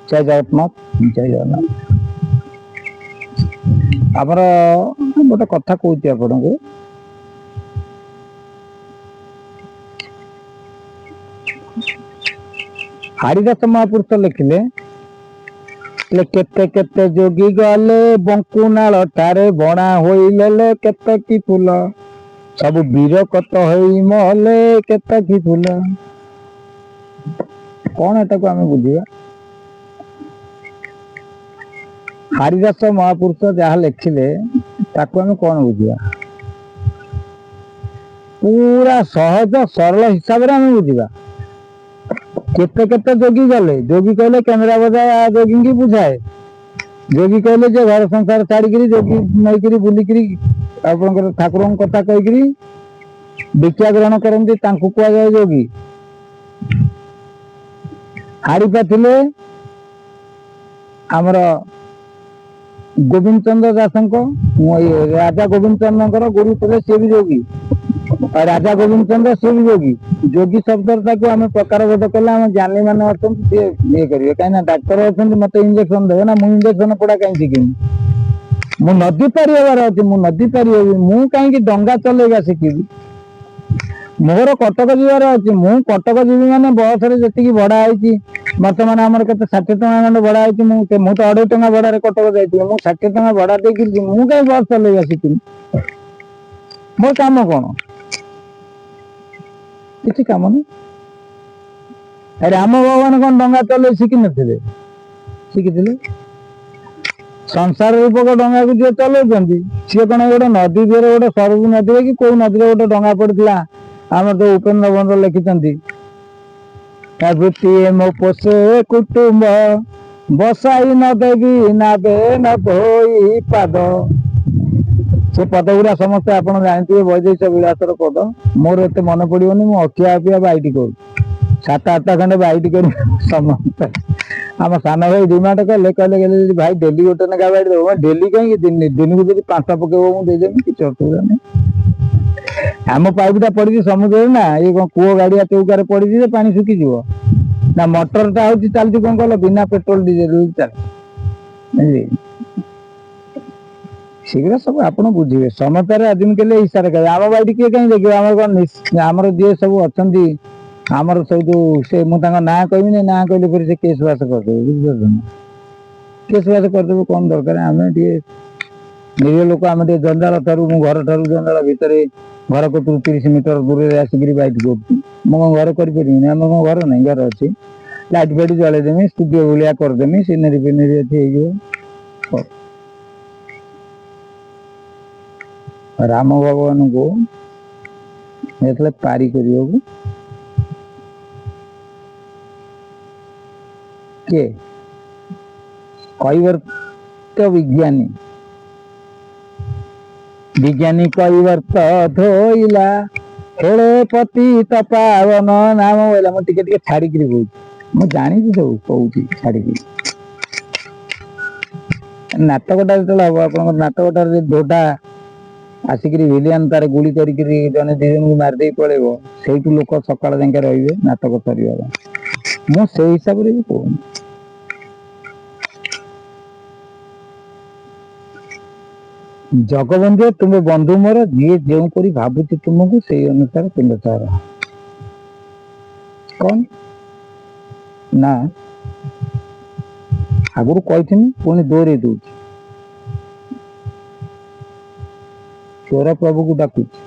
ଜୟ ଜଗନ୍ନାଥ ଜୟ ଜଗନ୍ନାଥ। ଆମର ଗୋଟେ କଥା କହୁଛି ଆପଣଙ୍କୁ, ହାରିଦାସ ମହାପୁରୁଷ ଲେଖିଲେ କେତେ କେତେ ଯୋଗୀ ଗଲେ ବଙ୍କୁନାଳ ଠାରେ ବଣା ହୋଇଲେ କେତେ କି ଫୁଲ, ସବୁ ବିରକତ ହୋଇ ମହଲେ କେତେ କି ଫୁଲ। କଣ ଏଟାକୁ ଆମେ ବୁଝିବା? ହାରିଦାସ ମହାପୁରୁଷ ଯାହା ଲେଖିଲେ ତାକୁ ଆମେ କଣ ବୁଝିବା? ପୁରା ସହଜ ସରଳ ହିସାବରେ ଆମେ ବୁଝିବା। କେତେ କେତେ ଯୋଗୀ ଗଲେ, ଯୋଗୀ କହିଲେ କେନ୍ଦ୍ରା ବଜା ଯୋଗୀଙ୍କୁ ବୁଝାଏ। ଯୋଗୀ କହିଲେ ଯେ ଘର ସଂସାର ଛାଡିକିରି ଯୋଗୀ ନେଇକିରି ବୁଲିକିରି ଆପଣଙ୍କର ଠାକୁରଙ୍କ କଥା କହିକିରି ଦୀକ୍ଷା ଗ୍ରହଣ କରନ୍ତି, ତାଙ୍କୁ କୁହାଯାଏ ଯୋଗୀ। ହାରିପା ଥିଲେ ଆମର ଗୋବିନ୍ଦ ଚନ୍ଦ୍ର ଦାସଙ୍କ, ରାଜା ଗୋବିନ୍ଦ ଚନ୍ଦ୍ରଙ୍କର ଗୁରୁ ଥିଲେ, ସିଏ ବି ଯୋଗୀ। ରାଜା ଗୋବିନ୍ଦ ଚନ୍ଦ୍ର ସିଏ ବି ଯୋଗୀ। ଯୋଗୀ ଶବ୍ଦଟାକୁ ଆମେ ପ୍ରକାର ବୋଧ କଲେ ଆମ ଜ୍ଞାନୀ ମାନେ ଅଛନ୍ତି ସିଏ ଇଏ କରିବେ, କାହିଁକି ନା ଡାକ୍ତର ଅଛନ୍ତି ମତେ ଇଞ୍ଜେକ୍ସନ ଦେବେ ନା, ମୁଁ ଇଞ୍ଜେକ୍ସନ ପୋଡା କାହିଁ ଶିଖିବି? ମୁଁ ନଦୀ ପାରି ହେବାର ଅଛି, ମୁଁ ନଦୀ ପାରି ହେବି, ମୁଁ କାହିଁକି ଡଙ୍ଗା ଚଲେଇବା ଶିଖିବି? ମୋର କଟକ ଯିବାର ଅଛି, ମୁଁ କଟକ ଯିବି ମାନେ ବସରେ ଯେତିକି ଭଡା ହେଇଛି, ବର୍ତ୍ତମାନ ଆମର କେତେ 60 ଟଙ୍କା ଖଣ୍ଡେ ଭଡା ହେଇଛି, ମୁଁ ତ 2.5 ଟଙ୍କା ଭଡାରେ କଟକ ଯାଇଥିଲି, ମୁଁ 60 ଟଙ୍କା ଭଡା ଦେଇକି ଯିବି, ମୁଁ କାହିଁ ବସ ଚଲେଇବା ଶିଖିବି? ମୋ କାମ କଣ? କିଛି କାମ ନାହିଁ। ରାମ ଭଗବାନ କଣ ଡଙ୍ଗା ଚଲେଇ ଶିଖିନଥିଲେ? ଶିଖିଥିଲେ। ସଂସାର ରୂପକ ଡଙ୍ଗାକୁ ଯିଏ ଚଲଉଛନ୍ତି, ସିଏ କଣ ଗୋଟେ ନଦୀ ଦିହରେ, ଗୋଟେ ସରକୁ ନଦୀରେ କି କୋଉ ନଦୀରେ ଗୋଟେ ଡଙ୍ଗା ପଡିଥିଲା, ଆମର ଯୋଉ ଉପେନ୍ଦ୍ର ବନ୍ଧ ଲେଖିଛନ୍ତି, ଗୋଟିଏ ମୋ ପୋଷେ କୁଟୁମ୍ବ ବସାଇ ନ ଦେବି ନାବେ ନ ଧୋଇ ପାଦ। ସେ ପଦ ଗୁଡା ସମସ୍ତେ ଆପଣ ଜାଣିଥିବେ, ବୈଦେଶ ବିଳାସର ପଦ। ମୋର ଏତେ ମନେ ପଡିବନି, ମୁଁ ଅଖିଆ ଅଖିଆ ବାଇଟି କରୁଛି, 7-8ଟା ଖଣ୍ଡେ ବାଇଟି କରି ସମସ୍ତେ। ଆମ ସାନ ଭାଇ ଡିମାଣ୍ଡ କଲେ, କହିଲେ ଭାଇ ଡେଲି ଗୋଟେ ଲେଖା ବାଇଟି ଦେବ। ଡେଲି କାହିଁକି, ଦିନକୁ ଯଦି 5ଟା ପକେଇବ ମୁଁ ଦେଇଦେବି, କିଛି ଅସୁବିଧା ନାହିଁ। ଆମ ପାଇପ ଟା ପଡିଛି ସମୁଦ୍ରରେ ନା, ଇଏ କଣ କୂଅ ଗାଡିଆ ଚୌକାରେ ପଡିଛି ଯେ ପାଣି ଶୁଖିଯିବ ନା? ମଟର ଟା ହଉଛି ଚାଲିଛି କଣ କହିଲ, ବିନା ପେଟ୍ରୋଲ ଡିଜେଲ ଚାଲିଛି। ସେଗୁରା ସବୁ ଆପଣ ବୁଝିବେ, ସମତାରେ ଆଜିକାଲି ଇଶାରା କହିବେ। ଆମ ବାଇଟି କିଏ କାହିଁ ଦେଖିବ? ଆମର କଣ, ଆମର ଯିଏ ସବୁ ଅଛନ୍ତି, ଆମର ସବୁ ଯୋଉ ସେ, ମୁଁ ତାଙ୍କ ନାଁ କହିବିନି, ନାଁ କହିଲେ ପରେ ସେ କେସ୍ ବାସ କରିଦେବେ, ବୁଝିପାରୁଛ ନା? କେସ୍ ବାସ କରିଦେବେ, କଣ ଦରକାର? ଆମେ ଟିକେ ନିରୀହ ଲୋକ, ଆମେ ଟିକେ ଜଞ୍ଜାଳ ଠାରୁ, ମୁଁ ଘର ଠାରୁ ଜଞ୍ଜାଳ ଭିତରେ, ଘର କତରୁ 30 ମିଟର ଦୂରରେ ଆସିକିରି ବାଇଟ କରୁଛି। ମୁଁ କଣ ଘରେ କରିପାରିବିନି? ଆମର କଣ ଘର ନାହିଁ? ଘର ଅଛି। ଲାଇଟ୍ ଫାଇଟ୍ ଜଳେଇଦେମି, ଷ୍ଟୁଡିଓ ଭଳିଆ କରିଦେମି, ସିନେରୀ ଫିନେରୀ ଏଠି ହେଇଯିବ। ରାମ ଭଗବାନଙ୍କୁ ଯେତେବେଳେ ପାରି କରିବାକୁ କିଏ କୈବର୍ତ୍ତ ବିଜ୍ଞାନୀ, ବିଜ୍ଞାନୀ କୈବର୍ତ୍ତ ଧୋଇଲା ହେଳେ ପତିତ ପାବନ ନାମ ବୋଇଲା। ମୁଁ ଟିକେ ଟିକେ ଛାଡିକିରି କହୁଛି, ମୁଁ ଜାଣିଛି ସବୁ କହୁଛି ଛାଡିକିରି। ନାଟକଟା ଯେତେବେଳେ ହବ, ଆପଣଙ୍କର ନାଟକଟାରେ ଯଦି ଢୋଟା ଆସିକିରି ଭିଲିଆନ ତାର ଗୁଳି କରିକିରି ଜଣେ 2 ଜଣଙ୍କୁ ମାରିଦେଇ ପଳେଇବ, ସେଇଠୁ ଲୋକ ସକାଳ ଯାକେ ରହିବେ ନାଟକ ସରିବା ପାଇଁ। ମୁଁ ସେଇ ହିସାବରେ ବି କହୁନି। ଜଗବନ୍ଧୁ ତୁମେ ବନ୍ଧୁ ମୋର, ଯିଏ ଯେଉଁପରି ଭାବୁଛି ତୁମକୁ ସେଇ ଅନୁସାରେ ପିଣ୍ଡ ଚାର। କଣ ନା ଆଗରୁ କହିଥିଲି, ପୁଣି ଦୋହରେଇ ଦଉଛି। ଚୋର ପ୍ରଭୁକୁ ଡାକୁଛି,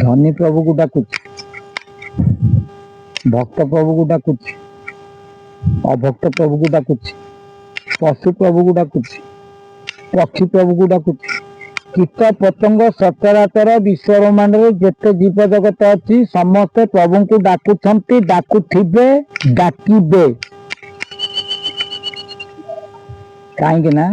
ଧନୀ ପ୍ରଭୁକୁ ଡାକୁଛି, ଭକ୍ତ ପ୍ରଭୁକୁ ଡାକୁଛି, ଅଭକ୍ତ ପ୍ରଭୁକୁ ଡାକୁଛି, ପଶୁ ପ୍ରଭୁକୁ ଡାକୁଛି, ପକ୍ଷୀ ପ୍ରଭୁକୁ ଡାକୁଛି, କୀଟ ପତଙ୍ଗ ସଚରାଚର ବିଶ୍ୱ ବ୍ରହ୍ମାଣ୍ଡରେ ଯେତେ ଜୀବ ଜଗତ ଅଛି ସମସ୍ତେ ପ୍ରଭୁଙ୍କୁ ଡାକୁଛନ୍ତି, ଡାକୁଥିବେ, ଡାକିବେ। କାହିଁକି ନା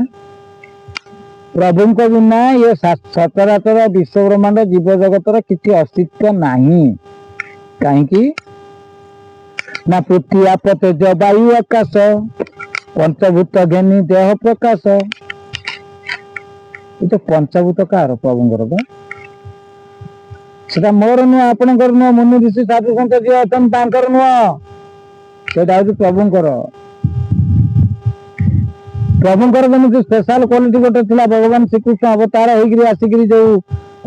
ପ୍ରଭୁଙ୍କ ବିନା ଏ ସଚରାଚର ବିଶ୍ୱ ବ୍ରହ୍ମାଣ୍ଡ ଜୀବ ଜଗତର କିଛି ଅସ୍ତିତ୍ବ ନାହିଁ। କାହିଁକି ନା ପୃଥ୍ୱୀ ଆପ ତେଜ ବାୟୁ ଆକାଶ ପଞ୍ଚଭୂତ ଘେନି ଦେହ ପ୍ରକାଶ। ଏ ତ ପଞ୍ଚଭୂତ କାହାର? ପ୍ରଭୁଙ୍କର। ବା ସେଟା ମୋର ନୁହଁ, ଆପଣଙ୍କର ନୁହଁ, ମୁନି ଋଷି ସାଧୁ ସନ୍ଥ ଯିଏ ଅଛନ୍ତି ତାଙ୍କର ନୁହଁ। ସେଟା ହଉଛି ପ୍ରଭୁଙ୍କର ଯେମିତି ସ୍ପେଶାଲ କ୍ୱାଲିଟି ଗୋଟେ ଥିଲା। ଭଗବାନ ଶ୍ରୀକୃଷ୍ଣ ଅବତାର ହେଇକିରି ଆସିକିରି ଯୋଉ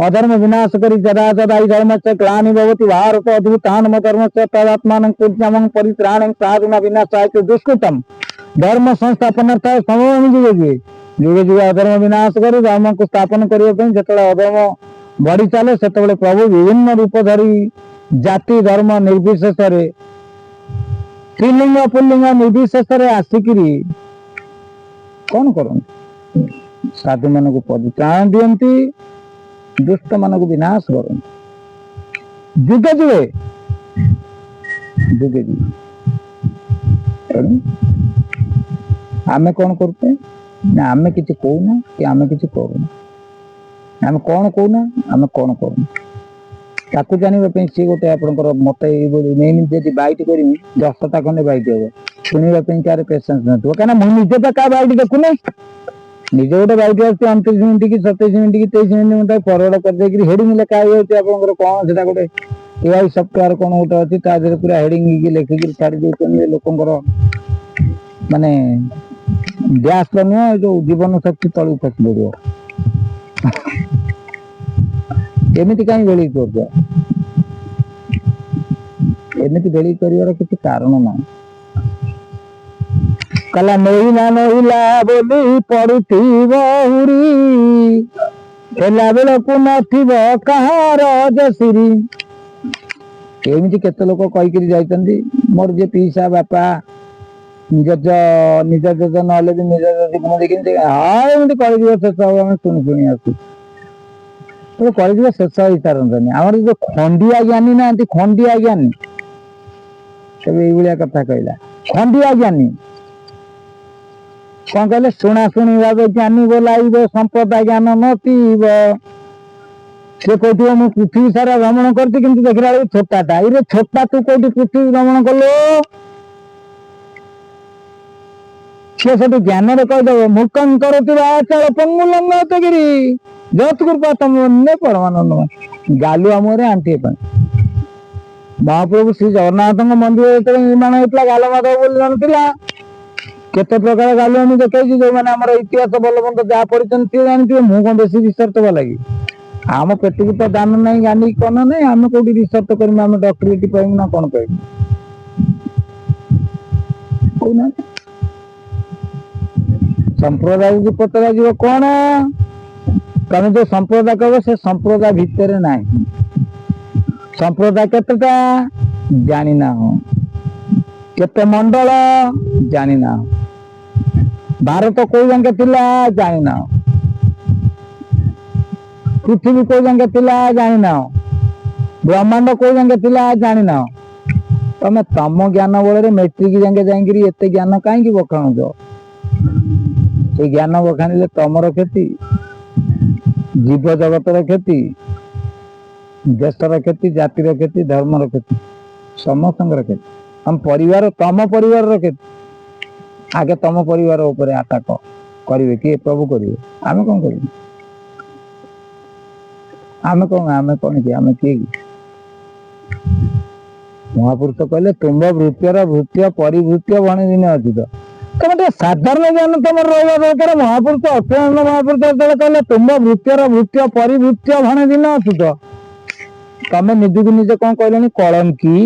ଅଧର୍ମ ବିନାଶ କରି ଜରାଜରାଇ ଧର୍ମସ୍ୟ ଗ୍ଲାନି ଭବତି ଭାରତ ଅଦ୍ଭୁତାନମ ଧର୍ମସ୍ୟ ତଦାତ୍ମାନଂ ପୂଜ୍ୟମଂ ପରିତ୍ରାଣଂ ସାଧୁନା ବିନାଶାୟ ଦୁଷ୍କୃତମ୍ ଧର୍ମ ସଂସ୍ଥାପନାର୍ଥାୟ ସମୟଂ ଯୁଗେ ଯୁଗେ ଯୁଗେ ଅଧର୍ମ ବିନାଶ କରି ଧର୍ମକୁ ସ୍ଥାପନ କରିବା ପାଇଁ ଯେତେବେଳେ ଅଧର୍ମ ବଢି ଚାଲେ ସେତେବେଳେ ପ୍ରଭୁ ବିଭିନ୍ନ ରୂପ ଧରି ଜାତି ଧର୍ମ ନିର୍ବିଶେଷରେ ସ୍ତ୍ରୀଲିଙ୍ଗ ପୁଲ୍ଲିଙ୍ଗ ନିର୍ବିଶେଷରେ ଆସିକିରି କଣ କରନ୍ତି? ସାଧୁ ମାନଙ୍କୁ ପରିତ୍ରାଣ ଦିଅନ୍ତି, ଦୁଷ୍ଟ ମାନଙ୍କୁ ବିନାଶ କରନ୍ତି। ଯୁଗେ ଯୁଗେ ଯୁଗେ ଯୁଗେ ଆମେ କଣ କରୁଛେ ନା ଆମେ କିଛି କହୁନା କି ଆମେ କିଛି କରୁନା। ଆମେ କଣ କହୁନା ଆମେ କଣ କରୁନା ତାକୁ ଜାଣିବା ପାଇଁ ସିଏ ଗୋଟେ ଆପଣଙ୍କର ମତେ ଏଇଭଳି ନେଇନି ଯଦି ବାଇଟ କରିବି 10ଟା ଖଣ୍ଡେ ବାଇଟ ହବ ଶୁଣିବା ପାଇଁ କାହାର ପେସେନ୍ସ ନଥିବ। କାହିଁକିନା ମୁଁ ନିଜେ ତ କାହା ବାଇଟ ଦେଖୁନି। ନିଜେ ଗୋଟେ ବାଇଟ ଆସୁଛି 29 ମିନିଟ୍ କି 27 ମିନିଟ୍ କି 23 ମିନିଟ୍ ମୁଁ ତାକୁ ଫରୱାର୍ଡ କରିଦେଇକି ହେଡିଂ ଲେଖା ହେଇଯାଉଛି ଆପଣଙ୍କର କଣ ସେଟା ଗୋଟେ ଏଆଇ ସଫ୍ଟୱେୟାର କଣ ଗୋଟେ ଅଛି ତା ଦେହରେ ପୁରା ହେଡିଂ ଲେଖିକି ଛାଡି ଦଉଛନ୍ତି। ଲୋକଙ୍କର ମାନେ ଗ୍ୟାସ ତ ନୁହଁ ଏ ଯୋଉ ଜୀବନ ଶକ୍ତି ତଳକୁ ଖସି ପଡିବ। ଏମିତି କାହିଁ ବେଳି କରୁଛ? ଏମିତି ବେଳି କରିବାର କିଛି କାରଣ ନାହିଁ। କଲା ନଇଲା ନଇଲା ବୋଲି ପଡୁଥିବ ହୁରି ହେଲା ବେଳକୁ ନଥିବ କାହାର ଜସିରି। ଏମିତି କେତେ ଲୋକ କହିକିରି ଯାଇଛନ୍ତି। ମୋର ଯିଏ ପିଇସା ବାପା ନିଜ ଜେଜ ନହେଲେ ବି ନିଜ ଜେଜେକୁ ଦେଖିନି ଏମିତି କରିଯିବ ଶେଷ ହବ ଆମେ ଶୁଣି ଶୁଣି ଆସୁ କରିଯିବ ଶେଷ ହେଇସାରନ୍ତାନି। ଆମର ଯୋଉ ଖଣ୍ଡିଆ ଜ୍ଞାନୀ ନାହାନ୍ତି ଖଣ୍ଡିଆ ଜ୍ଞାନୀ ତେବେ ଏଇଭଳିଆ କଥା କହିଲା। ଖଣ୍ଡିଆ ଜ୍ଞାନୀ କଣ କହିଲେ? ଶୁଣା ଶୁଣି ଭାବେ ଜ୍ଞାନୀ ବୋଲାଇବ ସମ୍ପଦା ଜ୍ଞାନ ନଥିବ। ସେ କହୁଥିବ ମୁଁ ପୃଥିବୀ ସାରା ଭ୍ରମଣ କରିଛି କିନ୍ତୁ ଦେଖିଲା ବେଳକୁ ଛୋଟାଟା। ଏଇରେ ଛୋଟା ତୁ କୋଉଠି ପୃଥିବୀ ଭ୍ରମଣ କଲୁ? ସେ ସେଠୁ ଜ୍ଞାନରେ କହିଦବ ମୁକಂ କରୁଥିବା ଆଚଳ ପଙ୍ଗୁଲଙ୍ଗିରି ଯତ୍କୃପା ତମେ ପରମାନନ୍ଦ ଗାଲୁ ଆମରେ ଆଣ୍ଠିଏ ପାଇଁ। ମହାପ୍ରଭୁ ଶ୍ରୀ ଜଗନ୍ନାଥଙ୍କ ମନ୍ଦିର ଯେତେବେଳେ ନିର୍ମାଣ ହେଇଥିଲା ଗାଲମାଧବ ବୋଲି ଜାଣିଥିଲା। କେତେ ପ୍ରକାର ଗାଲୁ ଆମେ ଦେଖେଇଛି। ଯୋଉମାନେ ଆମର ଇତିହାସ ଭଲ ମନ୍ଦ ଯାହା ପଢିଛନ୍ତି ସିଏ ଜାଣିଥିବେ। ମୁଁ କଣ ବେଶୀ ରିସର୍ଚ୍ଚ କଲା କି? ଆମ ପେଟକୁ ତ ଦାନ ନାହିଁ ଜ୍ଞାନୀ କନ ନାହିଁ। ଆମେ କୋଉଠି ରିସର୍ଚ୍ଚ କରିବୁ? ଆମେ ଡକ୍ଟରେଟ ପାଇବୁ ନା କଣ ପାଇବୁ କହୁନାହାନ୍ତି? ସମ୍ପ୍ରଦାୟକୁ ପଚରା ଯିବ କଣ? ତମେ ଯୋଉ ସମ୍ପ୍ରଦାୟ କହିବ ସେ ସମ୍ପ୍ରଦାୟ ଭିତରେ ନାହିଁ। ସମ୍ପ୍ରଦାୟ କେତେଟା ଜାଣିନାହ। କେତେ ମଣ୍ଡଳ ଜାଣିନାହ। ଭାରତ କୋଉ ଯାଙ୍କେ ଥିଲା ଜାଣିନାହ। ପୃଥିବୀ କୋଉ ଯାଙ୍କେ ଥିଲା ଜାଣିନାହ। ବ୍ରହ୍ମାଣ୍ଡ କୋଉ ଯାଙ୍କେ ଥିଲା ଜାଣିନାହ। ତମେ ତମ ଜ୍ଞାନ ବଳରେ ମେଟ୍ରିକ ଯାଙ୍କେ ଯାଇକିରି ଏତେ ଜ୍ଞାନ କାହିଁକି ବଖାଣୁଛ? ସେଇ ଜ୍ଞାନ ବଖାଣିଲେ ତମର କ୍ଷତି, ଜୀବ ଜଗତର କ୍ଷତି, ଦେଶର କ୍ଷତି, ଜାତିର କ୍ଷତି, ଧର୍ମର କ୍ଷତି, ସମସ୍ତଙ୍କର କ୍ଷତି। ତମ ପରିବାର, ତମ ପରିବାରର କ୍ଷତି। ଆଗେ ତମ ପରିବାର ଉପରେ ଆଟାକ କରିବେ କିଏ? ପ୍ରଭୁ କରିବେ। ଆମେ କଣ କରିବୁ? ଆମେ କଣ କି? ଆମେ କିଏ କି? ମହାପୁରୁଷ କହିଲେ ତୁମ୍ଭ ଭୃତ୍ୟର ଭୃତ୍ୟ ପରିଭୃତ୍ୟ ଭଣେ ଦିନେ ଅତୀତ। ତମେ ଟିକେ ସାଧାରଣ ଜ୍ଞାନ ତମର ରହିବା ଦରକାର। ମହାପୁରୁଷ ଅଚ୍ୟୁତାନନ୍ଦ ମହାପୁରୁଷ ଯେତେବେଳେ କହିଲେ ତୁମ୍ଭ ଭୃତ୍ୟର ଭୃତ୍ୟ ପରିଭୃତ୍ୟ ଭଣେ ଦିନେ ଅତୀତ, ତମେ ନିଜକୁ ନିଜେ କଣ କହିଲନି? କଳଙ୍କି।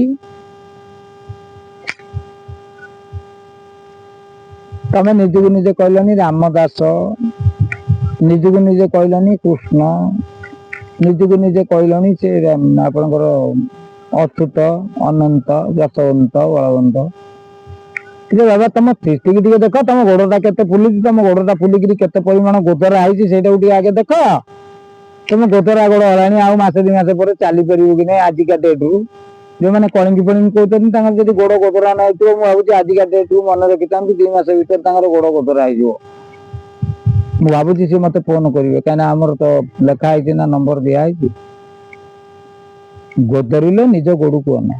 ତମେ ନିଜକୁ ନିଜେ କହିଲନି ରାମଦାସ, ନିଜକୁ ନିଜେ କହିଲନି କୃଷ୍ଣ, ନିଜକୁ ନିଜେ କହିଲନି ସେ ଆପଣଙ୍କର ଅଚ୍ୟୁତ, ଅନନ୍ତ, ଯଶବନ୍ତ, ବଳବନ୍ତ। ଟିକେ ବାବା ତମ ସୃଷ୍ଟିକି ଟିକେ ଦେଖ। ତମ ଗୋଡଟା କେତେ ଫୁଲିଛି, ତମ ଗୋଡଟା ଫୁଲିକିରି କେତେ ପରିମାଣ ଗୋଦରା ହେଇଛି ସେଇଟାକୁ ଟିକେ ଆଗେ ଦେଖ। ତମ ଗୋଦରା ଗୋଡ ହେଲାଣି ଆଉ ମାସେ 2 ମାସ ପରେ ଚାଲିପାରିବ କି ନାହିଁ ଆଜିକା ଡେଟରୁ? ଯୋଉମାନେ କଳିଙ୍ଗି ଫଳିଙ୍ଗି କହୁଛନ୍ତି ତାଙ୍କର ଯଦି ଗୋଡ ଗୋଦରା ନ ହେଇଥିବ ମୁଁ ଭାବୁଛି ଆଜିକା ଡେଟରୁ ମନେ ରଖିଥାନ୍ତି 2 ମାସ ଭିତରେ ତାଙ୍କର ଗୋଡ ଗୋଦରା ହେଇଯିବ। ମୁଁ ଭାବୁଛି ସେ ମତେ ଫୋନ କରିବେ, କାହିଁକିନା ଆମର ତ ଲେଖା ହେଇଛି ନା ନମ୍ବର ଦିଆ ହେଇଛି। ଗୋଦରିଲେ ନିଜ ଗୋଡକୁ ଅନା,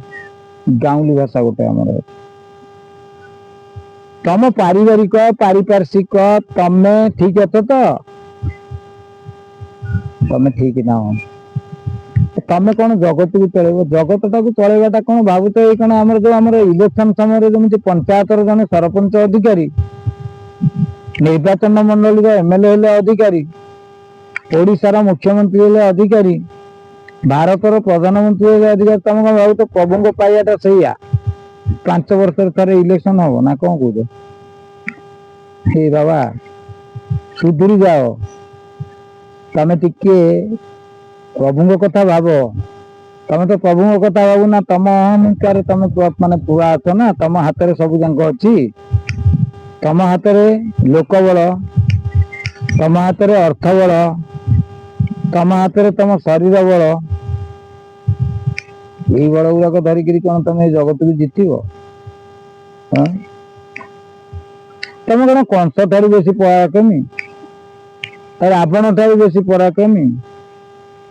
ଗାଉଁଲି ଭାଷା ଗୋଟେ ଆମର ଅଛି। ତମ ପାରିବାରିକ ପାରିପାର୍ଶ୍ୱିକ ତମେ ଠିକ ଅଛ ତ? ତମେ ଠିକ ନାହ। ତମେ କଣ ଜଗତକୁ ଚଳେଇବ? ଜଗତଟାକୁ ଚଳେଇବାଟା କଣ ଭାବୁଛ ଏଇ କଣ ଆମର ଇଲେକ୍ସନ ସମୟରେ ଯେମିତି ପଞ୍ଚାୟତର ଜଣେ ସରପଞ୍ଚ ଅଧିକାରୀ, ନିର୍ବାଚନ ମଣ୍ଡଳୀର ଏମଏଲଏ ହେଲେ ଅଧିକାରୀ, ଓଡିଶାର ମୁଖ୍ୟମନ୍ତ୍ରୀ ହେଲେ ଅଧିକାରୀ, ଭାରତର ପ୍ରଧାନମନ୍ତ୍ରୀ ହେଲେ ଅଧିକାରୀ, ତମେ କଣ ଭାବୁଛ ପ୍ରଭୁଙ୍କ ପାଇବାଟା ସେଇଆ? 5 ବର୍ଷରେ ଥରେ ଇଲେକ୍ସନ ହବ ନା କଣ କହୁଛ? ହେ ବାବା ସୁଧୁରି ଯାଅ, ତମେ ଟିକେ ପ୍ରଭୁଙ୍କ କଥା ଭାବ। ତମେ ତ ପ୍ରଭୁଙ୍କ କଥା ଭାବୁନା, ତମ ଅହଂକାରରେ ତମେ ମାନେ ପୁରା ଅଛ ନା, ତମ ହାତରେ ସବୁ ଯାକ ଅଛି। ତମ ହାତରେ ଲୋକବଳ, ତମ ହାତରେ ଅର୍ଥ ବଳ, ତମ ହାତରେ ତମ ଶରୀର ବଳ, ଏଇ ବଳ ଗୁଡାକ ଧରିକିରି କଣ ତମେ ଏଇ ଜଗତକୁ ଜିତିବ? ତମେ କଣ କଂସ ଠାରୁ ବେଶୀ ପରାକ୍ରମୀ? ରାବଣ ଠାରୁ ବେଶୀ ପରାକ୍ରମୀ?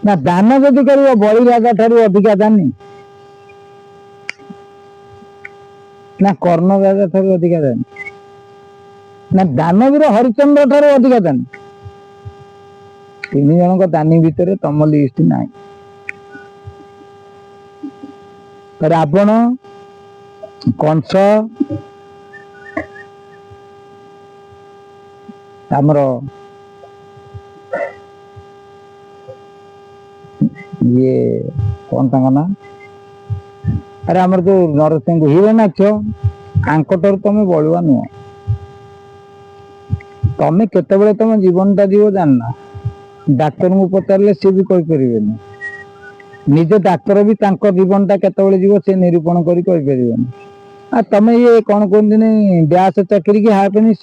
ନା ଦାନ ଯଦି କରିବ ବଳି ରାଜା ଠାରୁ ଅଧିକା ଦାନୀ? ନା କର୍ଣ୍ଣ ରାଜା ଠାରୁ ଅଧିକା ଦାନୀ? ନା ଦାନବୀର ହରିଚନ୍ଦ୍ର ଠାରୁ ଅଧିକା ଦାନୀ? 3 ଜଣଙ୍କ ଦାନୀ ଭିତରେ ତମ ଲିଷ୍ଟ ନାହିଁ। ରାବଣ, କଂସ, ଆମର ଇଏ କଣ ତାଙ୍କ ନା, ଆରେ ଆମର ଯୋଉ ନରସିଂହ ହିରଣ୍ୟାକ୍ଷ, ଆଙ୍କଠାରୁ ତମେ ବଳୁଆ ନୁହଁ। ତମେ କେତେବେଳେ ତମ ଜୀବନଟା ଯିବ ଜାଣିନା। ଡାକ୍ତରଙ୍କୁ ପଚାରିଲେ ସିଏ ବି କହିପାରିବେନି। ନିଜ ଡାକ୍ତର ବି ତାଙ୍କ ଜୀବନଟା କେତେବେଳେ ଯିବ ସେ ନିରୂପଣ କରି କହିପାରିବେନି। ଆଉ ତମେ ଇଏ କଣ କୁହନ୍ତିନି ଡ୍ୟାସ ଚାକିରି କି ହାଫ ନିଶ?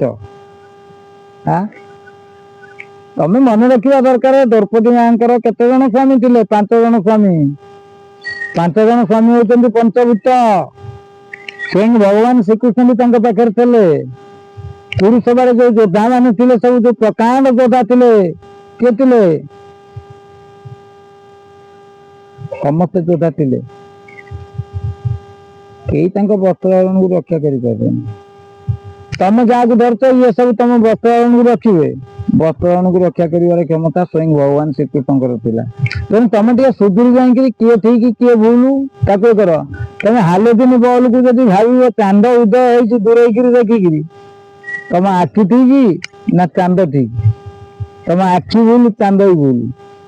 ତମେ ମନେ ରଖିବା ଦରକାର, ଦ୍ରୌପଦୀ ମାଙ୍କର କେତେ ଜଣ ସ୍ୱାମୀ ଥିଲେ? 5 ଜଣ ସ୍ୱାମୀ। 5 ଜଣ ସ୍ୱାମୀ ହଉଛନ୍ତି ପଞ୍ଚଭୂତ। ସ୍ୱୟଂ ଭଗବାନ ଶ୍ରୀକୃଷ୍ଣ ବି ତାଙ୍କ ପାଖରେ ଥିଲେ। ପୁରୁଷ ସଭାରେ ଯୋଉ ଯୋଦ୍ଧା ମାନେ ଥିଲେ, ସବୁ ଯୋଉ ପ୍ରକାଣ୍ଡ ଯୋଦ୍ଧା ଥିଲେ, କିଏ ଥିଲେ? ସମସ୍ତେ ଯୋଦ୍ଧା ଥିଲେ। କେହି ତାଙ୍କ ବସ୍ତ୍ରାବରଣକୁ ରକ୍ଷା କରିପାରିବେନି। ତମେ ଯାହାକୁ ଧରୁଛ ଇଏ ସବୁ ତମ ବସ୍ତ୍ରାବରଣକୁ ରଖିବେ? ବସ୍ତ୍ରାବରଣକୁ ରକ୍ଷା କରିବାର କ୍ଷମତା ସ୍ୱୟଂ ଭଗବାନ ଶ୍ରୀକୃଷ୍ଣଙ୍କର ଥିଲା। ତେଣୁ ତମେ ଟିକେ ସୁଧୁରି ଯାଇକିରି କିଏ ଠିକ କିଏ ଭୁଲ ତାକୁ କର। ତମେ ହାଲୋଜିନ ବଲକୁ ଯଦି ଭାବିବ ଚାନ୍ଦ ଉଦୟ ହେଇଛି ଦୂରେଇକିରି ଦେଖିକିରି, ତମ ଆଖି ଠିକ ନା ଚାନ୍ଦ ଠିକ? ତମ ଆଖି ଭୁଲ, ଚାନ୍ଦ ବି ଭୁଲ।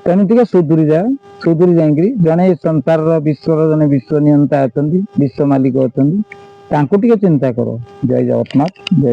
ତେଣୁ ଟିକେ ସୁଧୁରି ଯାଅ। ସୁଧୁରି ଯାଇକିରି ଜଣେ ସଂସାରର ବିଶ୍ୱର ଜଣେ ବିଶ୍ୱ ନିୟନ୍ତା ଅଛନ୍ତି, ବିଶ୍ୱ ମାଲିକ ଅଛନ୍ତି, ତାଙ୍କୁ ଟିକେ ଚିନ୍ତା କର। ଜୟ ଜଗନ୍ନାଥ। ଜୟ